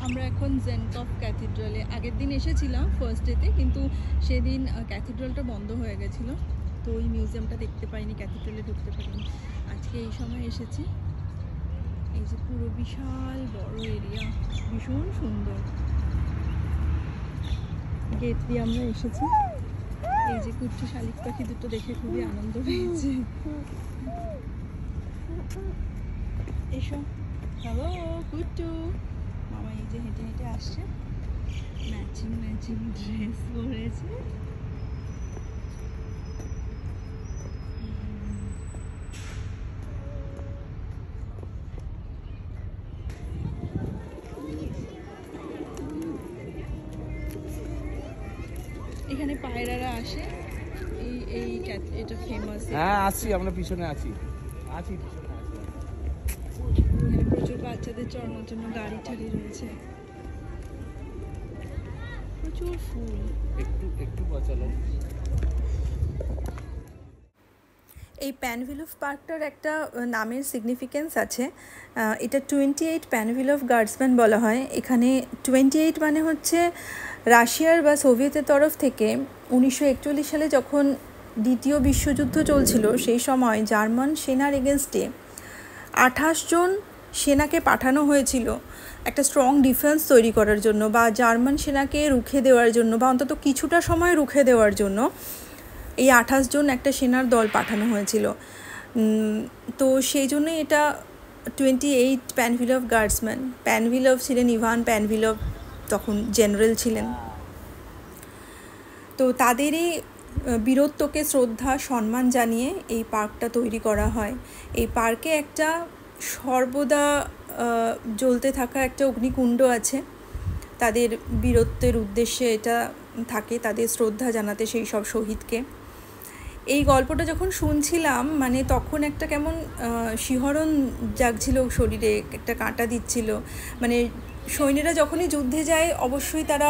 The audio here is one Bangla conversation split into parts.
আমরা এখন জেনকফ ক্যাথিড্রালে আগের দিন এসেছিলাম ফার্স্ট ডেতে, কিন্তু সেদিন ক্যাথিড্রালটা বন্ধ হয়ে গেছিলো, তো ওই মিউজিয়ামটা দেখতে পাইনি, ক্যাথিড্রালে ঢুকতে পারিনি। আজকে এই সময় এসেছি। এই যে পুরো বিশাল বড় এরিয়া, ভীষণ সুন্দর। গেট দিয়ে আমরা এসেছি। এই যে কুট্টু শালিক পাখি দুটো দেখে খুবই আনন্দ পেয়েছে। এসো, হ্যালো কুট্টু। মামা এই যে হেঁটে হেঁটে আসছে, ম্যাচিং ম্যাচিং ড্রেস পরেছে। এখানে পায়রারা আসে, এই এটা ফেমাস। হ্যাঁ আসছি, আমরা পিছনে আছি পিছনে আছি। এখানে প্রচুর বাচ্চাদের চড়ানোর জন্য গাড়ি টাড়ি রয়েছে, প্রচুর ফুল। একটু চলো। এই প্যানভিলভ পার্কটার একটা নামের সিগনিফিকেন্স আছে। এটা 28 প্যানভিলভ গার্ডসম্যান বলা হয়। এখানে 28 মানে হচ্ছে রাশিয়ার বা সোভিয়েতের তরফ থেকে 1941 সালে যখন দ্বিতীয় বিশ্বযুদ্ধ চলছিল, সেই সময় জার্মান সেনার এগেনস্টে 28 জন সেনাকে পাঠানো হয়েছিল একটা স্ট্রং ডিফেন্স তৈরি করার জন্য, বা জার্মান সেনাকে রুখে দেওয়ার জন্য, বা অন্তত কিছুটা সময় রুখে দেওয়ার জন্য এই 28 জন একটা সেনার দল পাঠানো হয়েছিল। তো সেই জন্যই এটা 28 প্যানভিলভ গার্ডসম্যান। প্যানভিলভ ছিলেন ইভান প্যানভিলভ, তখন জেনারেল ছিলেন। তো তাদেরই বীরত্বকে শ্রদ্ধা সম্মান জানিয়ে এই পার্কটা তৈরি করা হয়। এই পার্কে একটা সর্বদা জ্বলতে থাকা একটা অগ্নিকুণ্ড আছে, তাদের বীরত্বের উদ্দেশ্যে এটা থাকে, তাদের শ্রদ্ধা জানাতে সেই সব শহীদকে। এই গল্পটা যখন শুনছিলাম, মানে তখন একটা কেমন শিহরণ জাগছিল শরীরে, একটা কাঁটা দিচ্ছিল। মানে সৈন্যরা যখনই যুদ্ধে যায় অবশ্যই তারা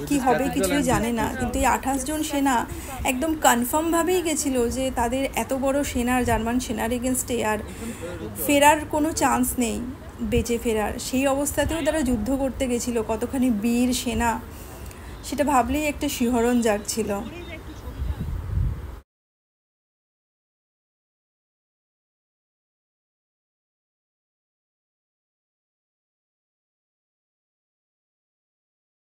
কি হবে কিছুই জানে না, কিন্তু এই 28 জন সেনা একদম কনফার্মভাবেই গেছিলো যে তাদের এত বড় সেনার, জার্মান সেনার এগেনস্টে আর ফেরার কোনো চান্স নেই, বেঁচে ফেরার। সেই অবস্থাতেও তারা যুদ্ধ করতে গেছিলো, কতখানি বীর সেনা সেটা ভাবলেই একটা শিহরণ জাগছিল।